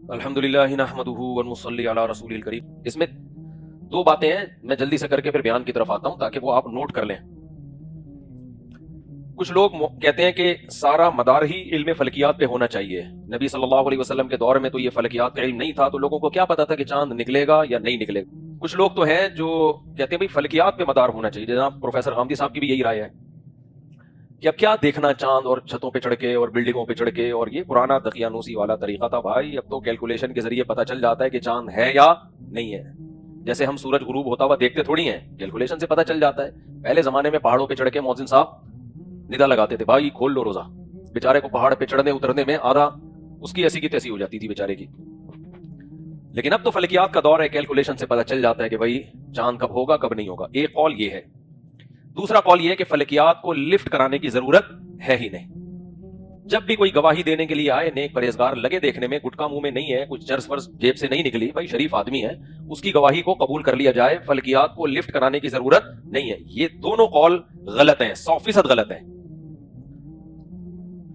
الحمدللہ نحمدہ ونصلی علی رسول الکریم. اس میں دو باتیں ہیں، میں جلدی سے کر کے پھر بیان کی طرف آتا ہوں تاکہ وہ آپ نوٹ کر لیں. کچھ لوگ کہتے ہیں کہ سارا مدار ہی علم فلکیات پہ ہونا چاہیے. نبی صلی اللہ علیہ وسلم کے دور میں تو یہ فلکیات کا علم نہیں تھا، تو لوگوں کو کیا پتا تھا کہ چاند نکلے گا یا نہیں نکلے گا. کچھ لوگ تو ہیں جو کہتے ہیں بھائی فلکیات پہ مدار ہونا چاہیے. جناب پروفیسر غامدی صاحب کی بھی یہی رائے ہے کہ اب کیا دیکھنا چاند اور چھتوں پہ چڑھ کے اور بلڈنگوں پہ چڑھ کے، اور یہ پرانا دقیانوسی والا طریقہ تھا بھائی. اب تو کیلکولیشن کے ذریعے پتا چل جاتا ہے کہ چاند ہے یا نہیں ہے. جیسے ہم سورج غروب ہوتا ہوا دیکھتے تھوڑی ہیں، کیلکولیشن سے پتا چل جاتا ہے. پہلے زمانے میں پہاڑوں پہ چڑھ کے مؤذن صاحب ندا لگاتے تھے، بھائی کھول لو روزہ. بیچارے کو پہاڑ پہ چڑھنے اترنے میں آدھا اس کی ایسی کی تیسی ہو جاتی تھی بیچارے کی. لیکن اب تو فلکیات کا دور ہے، کیلکولیشن سے پتا چل جاتا ہے کہ بھائی چاند کب ہوگا کب نہیں ہوگا. ایک قول یہ ہے. دوسرا قول یہ ہے کہ فلکیات کو لفٹ کرانے کی ضرورت ہے ہی نہیں. جب بھی کوئی گواہی دینے کے لیے آئے، نیک پرہیزگار لگے دیکھنے میں، گٹکا منہ میں نہیں ہے، کچھ چرس ورس جیب سے نہیں نکلی، بھائی شریف آدمی ہے، اس کی گواہی کو قبول کر لیا جائے. فلکیات کو لفٹ کرانے کی ضرورت نہیں ہے. یہ دونوں قول غلط ہیں، 100% غلط ہیں.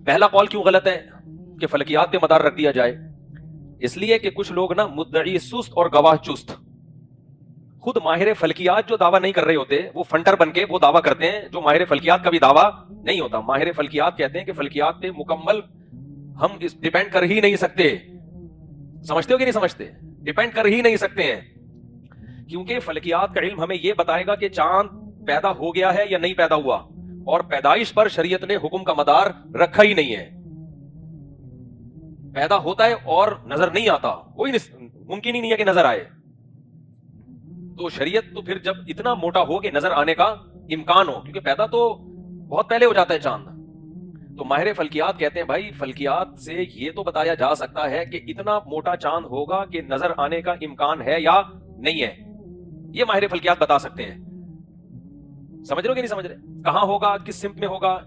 پہلا قول کیوں غلط ہے کہ فلکیات پہ مدار رکھ دیا جائے؟ اس لیے کہ کچھ لوگ نا مدعی سست اور گواہ چست. خود ماہر فلکیات جو دعویٰ نہیں کر رہے ہوتے، وہ فنٹر بن کے وہ دعویٰ کرتے ہیں جو ماہر فلکیات کا بھی دعویٰ نہیں ہوتا. ماہر فلکیات کہتے ہیں کہ فلکیات پہ مکمل ہم ڈیپینڈ کر ہی نہیں سکتے. سمجھتے ہو کہ نہیں سمجھتے؟ ڈیپینڈ کر ہی نہیں سکتے ہیں، کیونکہ فلکیات کا علم ہمیں یہ بتائے گا کہ چاند پیدا ہو گیا ہے یا نہیں پیدا ہوا، اور پیدائش پر شریعت نے حکم کا مدار رکھا ہی نہیں ہے. پیدا ہوتا ہے اور نظر نہیں آتا، کوئی ممکن ہی نہیں ہے کہ نظر آئے. تو شریعت تو پھر جب اتنا موٹا ہو کہ نظر آنے کا امکان ہو، کیونکہ پیدا تو بہت پہلے ہو جاتا ہے چاند. تو ماہر فلکیات کہتے ہیں بھائی فلکیات سے یہ تو بتایا جا سکتا ہے کہ اتنا موٹا چاند ہوگا کہ نظر آنے کا امکان ہے یا نہیں ہے. یہ ماہر فلکیات بتا سکتے ہیں. سمجھ رہے ہو کہ نہیں سمجھ رہے؟ کہاں ہوگا، کس سمت میں ہوگا،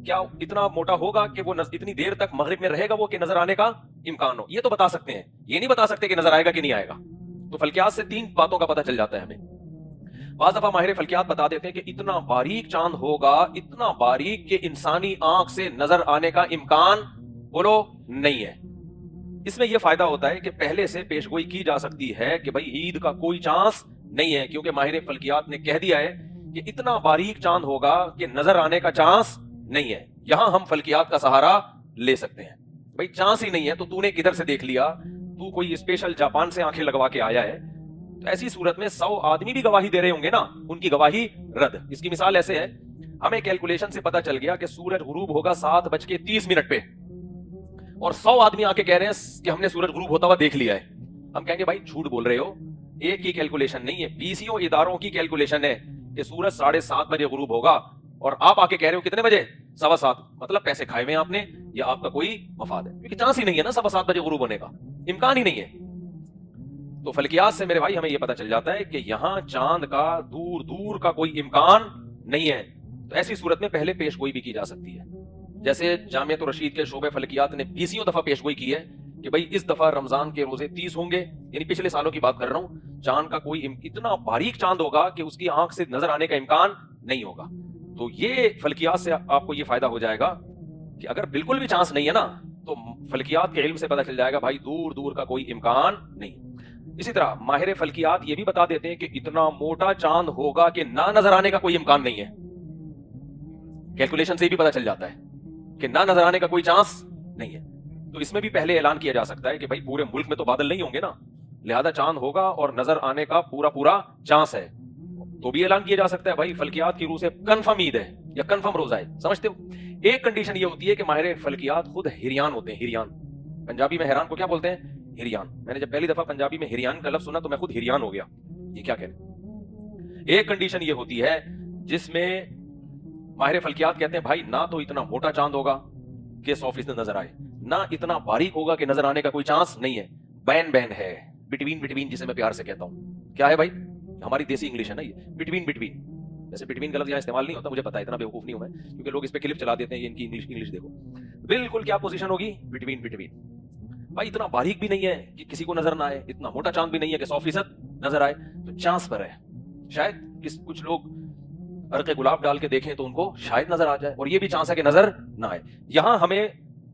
کیا اتنا موٹا ہوگا کہ وہ اتنی دیر تک مغرب میں رہے گا وہ کہ نظر آنے کا امکان ہو. یہ تو بتا سکتے ہیں، یہ نہیں بتا سکتے کہ نظر آئے گا کہ نہیں آئے گا. تو فلکیات سے تین باتوں کا پتہ چل جاتا ہے ہمیں. بعض دفعہ ماہر فلکیات بتا دیتے ہیں کہ اتنا باریک چاند ہوگا، اتنا باریک کہ انسانی آنکھ سے نظر آنے کا امکان بولو نہیں ہے. اس میں یہ فائدہ ہوتا ہے کہ پہلے سے پیشگوئی کی جا سکتی ہے کہ بھائی عید کا کوئی چانس نہیں ہے، کیونکہ ماہر فلکیات نے کہہ دیا ہے کہ اتنا باریک چاند ہوگا کہ نظر آنے کا چانس نہیں ہے. یہاں ہم فلکیات کا سہارا لے سکتے ہیں. بھائی چانس ہی نہیں ہے تو تو نے کدھر سے دیکھ لیا؟ تو کوئی اسپیشل جاپان سے آنکھیں لگوا کے آیا ہے. تو ایسی صورت میں 100 آدمی بھی گواہی دے رہے ہوں گے نا، ان کی گواہی رد. اس کی مثال ایسے ہے، ہمیں کیلکولیشن سے پتا چل گیا کہ سورج غروب ہوگا 7:30 پہ، اور 100 آدمی آ کے کہہ رہے ہیں کہ ہم نے سورج غروب ہوتا ہوا دیکھ لیا ہے. ہم کہیں گے بھائی جھوٹ بول رہے ہو، ایک کی کیلکولیشن نہیں ہے، 20 اداروں کی کیلکولیشن ہے کہ سورج 7:30 بجے غروب ہوگا، اور آپ آ کے کہہ رہے ہو کتنے بجے؟ 7:15. مطلب پیسے کھائے ہوئے آپ نے یا آپ کا کوئی مفاد ہے؟ کیونکہ چانس ہی نہیں ہے نا 7:15 بجے غروب ہونے کا، امکان ہی نہیں ہے. تو فلکیات سے میرے بھائی ہمیں یہ پتا چل جاتا ہے کہ یہاں چاند کا دور دور کا کوئی امکان نہیں ہے. تو ایسی صورت میں پہلے پیش گوئی بھی کی جا سکتی ہے. جیسے جامعۃ الرشید کے شعبہ فلکیات نے 20 دفعہ پیش گوئی کی ہے کہ بھائی اس دفعہ رمضان کے روزے 30 ہوں گے، یعنی پچھلے سالوں کی بات کر رہا ہوں. چاند کا کوئی اتنا باریک چاند ہوگا کہ اس کی آنکھ سے نظر آنے کا امکان نہیں ہوگا. تو یہ فلکیات سے آپ کو یہ فائدہ ہو جائے گا کہ اگر بالکل بھی چانس نہیں ہے نا، تو فلکیات کے علم سے پتا چل جائے گا بھائی دور دور کا کوئی امکان نہیں. اسی طرح ماہر فلکیات یہ بھی بتا دیتے ہیں کہ اتنا موٹا چاند ہوگا کہ نہ نظر آنے کا کوئی امکان نہیں ہے. کیلکولیشن سے بھی پتا چل جاتا ہے کہ نہ نظر آنے کا کوئی چانس نہیں ہے. تو اس میں بھی پہلے اعلان کیا جا سکتا ہے کہ بھائی پورے ملک میں تو بادل نہیں ہوں گے نا، لہذا چاند ہوگا اور نظر آنے کا پورا چانس ہے. تو بھی اعلان کیا جا سکتا ہے بھائی فلکیات کی روح سے کنفرم عید ہے یا کنفرم روزہ ہے. سمجھتے ہو؟ ایک کنڈیشن یہ ہوتی ہے کہ ماہر فلکیات خود ہریان ہوتے ہیں. ہریان پنجابی میں حیران کو کیا بولتے ہیں؟ ہریان. میں نے جب پہلی دفعہ پنجابی میں ہریان کا لفظ سنا تو میں خود ہریان ہو گیا، یہ کیا کہتے. ایک کنڈیشن یہ ہوتی ہے جس میں ماہر فلکیات کہتے ہیں بھائی نہ تو اتنا موٹا چاند ہوگا کہ 100% نظر آئے، نہ اتنا باریک ہوگا کہ نظر آنے کا کوئی چانس نہیں ہے. بین ہے، بٹوین جسے میں پیار سے کہتا ہوں. کیا ہے بھائی؟ ہماری دیسی انگلش ہے نا یہ، بٹوین. ویسے بٹوین کا لفظ یہاں استعمال نہیں ہوتا، مجھے پتا ہے، اتنا بیوقوف نہیں ہوں میں، کیونکہ لوگ اس پہ کلپ چلا دیتے ہیں. یہ ان کی انگلش دیکھو، بالکل کیا پوزیشن ہوگی؟ بٹوین. بھائی اتنا باریک بھی نہیں ہے کہ کسی کو نظر نہ آئے، اتنا موٹا چاند بھی نہیں ہے کہ 100% نظر آئے. تو چانس پر ہے. شاید کچھ لوگ عرق گلاب ڈال کے دیکھیں تو ان کو شاید نظر آ جائے، اور یہ بھی چانس ہے کہ نظر نہ آئے. یہاں ہمیں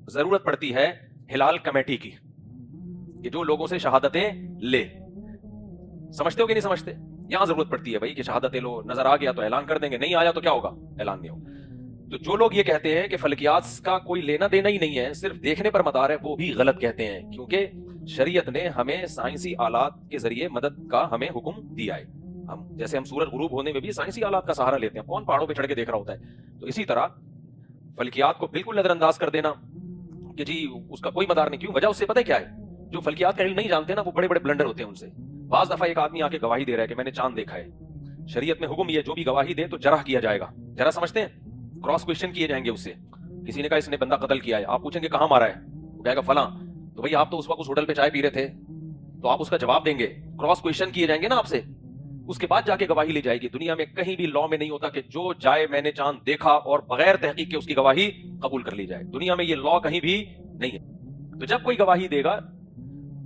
ضرورت پڑتی ہے ہلال کمیٹی کی. کہ جو لوگوں سے شہادتیں لے. سمجھتے ہو کہ نہیں سمجھتے؟ یہاں ضرورت پڑتی ہے بھائی کہ شہادتیں لو. نظر آ گیا تو اعلان کر دیں گے, نہیں آیا تو کیا ہوگا؟ اعلان نہیں ہوگا. تو جو لوگ یہ کہتے ہیں کہ فلکیات کا کوئی لینا دینا ہی نہیں ہے, صرف دیکھنے پر مدار ہے, وہ بھی غلط کہتے ہیں, کیونکہ شریعت نے ہمیں سائنسی آلات کے ذریعے مدد کا ہمیں حکم دیا ہے. ہم جیسے ہم سورج غروب ہونے میں بھی سائنسی آلات کا سہارا لیتے ہیں, کون پہاڑوں پہ چڑھ کے دیکھ رہا ہوتا ہے؟ تو اسی طرح فلکیات کو بالکل نظر انداز کر دینا کہ جی اس کا کوئی مدار نہیں. کیوں؟ وجہ اس سے پتہ ہے کیا ہے؟ جو فلکیات کا علم نہیں جانتے نا, وہ بڑے بڑے بلنڈر ہوتے ہیں ان سے. بعض دفعہ ایک آدمی آ کے گواہی دے رہا ہے کہ میں نے چاند دیکھا ہے, شریعت میں حکم یہ جو بھی گواہی دے تو جرح کیا جائے گا. جرح سمجھتے ہیں؟ کراس کویشچن کیے جائیں گے اس سے. کسی نے کہا اس نے بندہ قتل کیا ہے, آپ پوچھیں گے کہاں مارا ہے, وہ کہے گا فلاں. تو بھئی آپ تو اس وقت اس ہوٹل پہ چائے پی رہے تھے, تو آپ اس کا جواب دیں گے. کراس کویشچن کیے جائیں گے نا آپ سے, اس کے بعد جا کے گواہی لی جائے گی. دنیا میں کہیں بھی لا میں نہیں ہوتا کہ جو جائے میں نے چاند دیکھا اور بغیر تحقیق کے اس کی گواہی قبول کر لی جائے. دنیا میں یہ لا کہیں بھی نہیں ہے. تو جب کوئی گواہی دے گا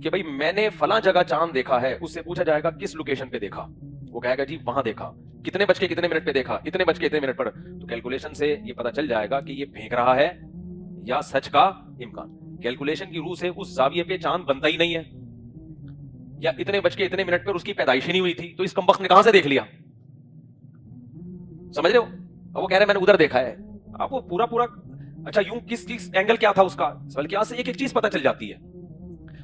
کہ بھئی میں نے فلاں جگہ چاند دیکھا ہے, اس سے پوچھا جائے گا کس لوکیشن پہ دیکھا, وہ کہے گا جی وہاں دیکھا. کتنے بج کے کتنے منٹ پہ دیکھا, اتنے بج کے اتنے منٹ پر. تو کیلکولیشن سے یہ پتا چل جائے گا کہ یہ پھینک رہا ہے یا سچ کا امکان. کیلکولیشن کی روح سے اس زاویے پہ چاند بنتا ہی نہیں ہے, یا اتنے بج کے اتنے منٹ پر اس کی پیدائش ہی نہیں ہوئی تھی, تو اس کمبخت نے کہاں سے دیکھ لیا؟ سمجھ رہے ہو؟ اب وہ کہہ رہے ہیں میں نے ادھر دیکھا ہے. اب وہ پورا اچھا یوں کس اینگل کیا تھا اس کا, فلکیات سے ایک ایک چیز پتا چل جاتی ہے.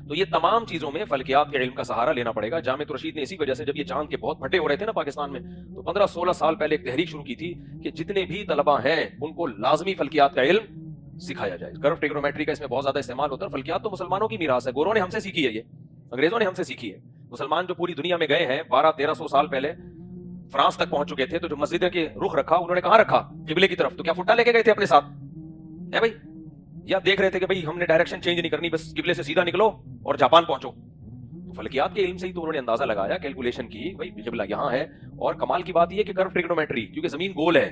تو یہ تمام چیزوں میں فلکیات کے علم کا سہارا لینا پڑے گا. جامع رشید نے اسی وجہ سے جب یہ چاند کے بہت پھٹے ہو رہے تھے نا پاکستان میں, تو 15-16 سال پہلے ایک تحریک شروع کی تھی کہ جتنے بھی طلبہ ہیں ان کو لازمی فلکیات کا علم سکھایا جائے. کرو ٹریگنومیٹری کا اس میں بہت زیادہ استعمال ہوتا ہے. فلکیات تو مسلمانوں کی میراث ہے, گوروں نے ہم سے سیکھی ہے, یہ انگریزوں نے ہم سے سیکھی ہے. مسلمان جو پوری دنیا میں گئے ہیں 1200-1300 سال پہلے فرانس تک پہنچ چکے تھے, تو جو مسجد کے رخ رکھا انہوں نے کہاں رکھا؟ قبلے کی طرف. تو کیا فٹا لے کے گئے تھے اپنے ساتھ ہے بھائی؟ یا دیکھ رہے تھے کہ بھئی ہم نے ڈائریکشن چینج نہیں کرنی, بس قبلے سے سیدھا نکلو اور جاپان پہنچو. تو فلکیات کے علم سے ہی تو انہوں نے اندازہ لگایا, کیلکولیشن کی, بھئی قبلہ یہاں ہے. اور کمال کی بات یہ کہ کرو ٹریگنومیٹری, کیونکہ زمین گول ہے,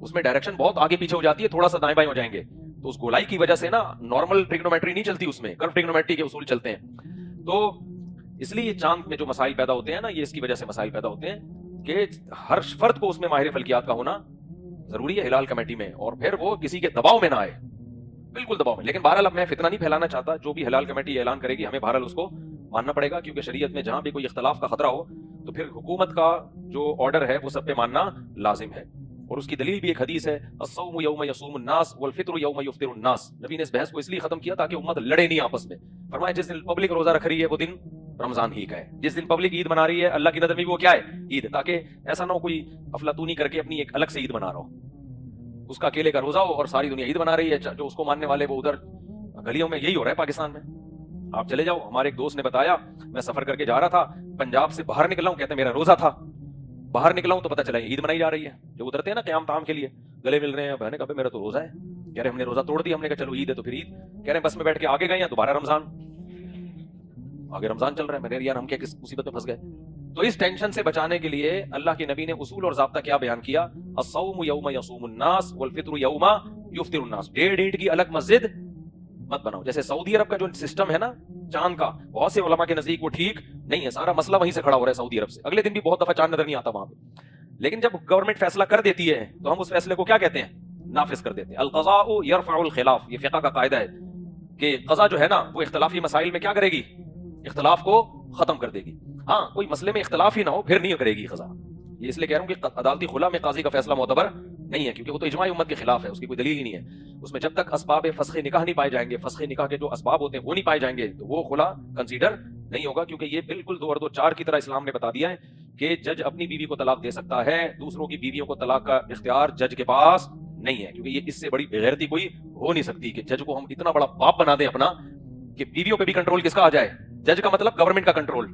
اس میں ڈائریکشن بہت آگے پیچھے ہو جاتی ہے, تھوڑا سا دائیں بائیں ہو جائیں گے. تو اس گولائی کی وجہ سے نا نارمل ٹریگنومیٹری نہیں چلتی, اس میں کرو ٹریگنومیٹری کے اصول چلتے ہیں. تو اس لیے چاند میں جو مسائل پیدا ہوتے ہیں نا, یہ اس کی وجہ سے مسائل پیدا ہوتے ہیں کہ ہر فرد کو اس میں ماہر فلکیات کا ہونا ضروری ہے ہلال کمیٹی میں, اور پھر وہ کسی کے دباؤ میں نہ آئے, بالکل دباؤ میں. لیکن بہرحال اب میں فتنہ نہیں پھیلانا چاہتا, جو بھی ہلال کمیٹی اعلان کرے گی ہمیں بہرحال اس کو ماننا پڑے گا, کیونکہ شریعت میں جہاں بھی کوئی اختلاف کا خطرہ ہو تو پھر حکومت کا جو آرڈر ہے وہ سب پہ ماننا لازم ہے. اور اس کی دلیل بھی ایک حدیث ہے, الصوم یوم یصوم الناس والفطر یوم یفطر الناس. نبی نے اس بحث کو اس لیے ختم کیا تاکہ امت لڑے نہیں آپس میں. فرمایا جس دن پبلک روزہ رکھ رہی ہے وہ دن رمضان ہی کا ہے, جس دن پبلک عید منا رہی ہے اللہ کی نظر میں وہ کیا ہے؟ عید. تاکہ ایسا نہ ہو کوئی افلاطونی کر کے اپنی ایک الگ سے عید منا رہا ہو, اس کا اکیلے کا روزہ ہو اور ساری دنیا عید منا رہی ہے. جو اس کو ماننے والے وہ ادھر گلیوں میں, یہی ہو رہا ہے پاکستان میں. آپ چلے جاؤ, ہمارے ایک دوست نے بتایا, میں سفر کر کے جا رہا تھا, پنجاب سے باہر نکلا ہوں, کہتے ہیں میرا روزہ تھا, باہر نکلا ہوں تو پتہ چلا عید منائی جا رہی ہے. جو اترتے ہیں نا قیام تام کے لیے, گلے مل رہے ہیں, میں نے کہا میرا تو روزہ ہے. کہہ رہے ہم نے روزہ توڑ دیا. ہم نے کہا چلو عید ہے تو پھر عید. کہہ رہے بس میں بیٹھ کے آگے گئے ہیں, دوبارہ رمضان, آگے رمضان چل رہا ہے. میں نے یار ہم کیا کس مصیبت میں پھنس گئے. تو اس ٹینشن سے بچانے کے لیے اللہ کے نبی نے اصول اور ضابطہ کیا بیان کیا, الصوم یوم یصوم الناس والفطر یوم یفطر الناس. ڈیڑھ عید کی الگ مسجد مت بناؤ. جیسے سعودی عرب کا جو سسٹم ہے نا چاند کا, بہت سے علماء کے نزدیک وہ ٹھیک نہیں ہے. سارا مسئلہ وہیں سے کھڑا ہو رہا ہے سعودی عرب سے. اگلے دن بھی بہت دفعہ چاند نظر نہیں آتا وہاں پہ, لیکن جب گورنمنٹ فیصلہ کر دیتی ہے تو ہم اس فیصلے کو کیا کہتے ہیں؟ نافذ کر دیتے ہیں. القضاء یرفع الخلاف, یہ فقہ کا قاعدہ ہے کہ قضا جو ہے نا وہ اختلافی مسائل میں کیا کرے گی؟ اختلاف کو ختم کر دے گی. ہاں کوئی مسئلے میں اختلاف ہی نہ ہو پھر نہیں کرے گی قضا. یہ اس لیے کہہ رہا ہوں کہ عدالتی خلا میں قاضی کا فیصلہ معتبر نہیں ہے, کیونکہ وہ تو اجماع امت کے خلاف ہے, اس کی کوئی دلیل ہی نہیں ہے. اس میں جب تک اسباب فسخ نکاح نہیں پائے جائیں گے, فسخ نکاح کے جو اسباب ہوتے ہیں وہ نہیں پائے جائیں گے, تو وہ خلا کنسیڈر نہیں ہوگا. کیونکہ یہ بالکل 2 اور 2 4 کی طرح اسلام نے بتا دیا ہے کہ جج اپنی بیوی کو طلاق دے سکتا ہے, دوسروں کی بیویوں کو طلاق کا اختیار جج کے پاس نہیں ہے. کیونکہ یہ اس سے بڑی بغیرتی کوئی ہو نہیں سکتی کہ جج کو ہم اتنا بڑا باپ بنا دیں اپنا کہ بیویوں پہ بھی کنٹرول کس کا آ جائے؟ جج کا مطلب گورنمنٹ کا کنٹرول.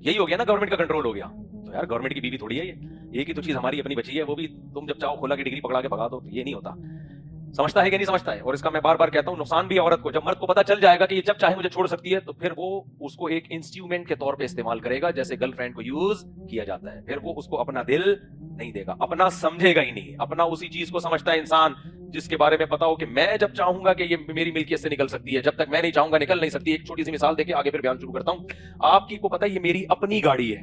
یہی ہو گیا نا, گورنمنٹ کا کنٹرول ہو گیا. تو یار گورنمنٹ کی بیوی تھوڑی ہے یہ, ایک ہی تو چیز ہماری اپنی بچی ہے, وہ بھی تم جب چاہو کھلا کی ڈگری پکڑا کے بھگا دو. یہ نہیں ہوتا. سمجھتا ہے کہ نہیں سمجھتا ہے؟ اور اس کا میں بار بار کہتا ہوں نقصان بھی عورت کو. جب مرد کو پتا چل جائے گا کہ یہ جب چاہے مجھے چھوڑ سکتی ہے, تو پھر وہ اس کو ایک انسٹرومنٹ کے طور پہ استعمال کرے گا, جیسے گرل فرینڈ کو یوز کیا جاتا ہے. پھر وہ اس کو اپنا دل نہیں دے گا, اپنا سمجھے گا ہی نہیں. اپنا اسی چیز کو سمجھتا ہے انسان جس کے بارے میں پتا ہو کہ میں جب چاہوں گا کہ یہ میری ملکیت سے نکل سکتی ہے, جب تک میں نہیں چاہوں گا نکل نہیں سکتی. ایک چھوٹی سی مثال دے کے آگے پھر بیان شروع کرتا ہوں. آپ کی کو پتا ہے یہ میری اپنی گاڑی ہے,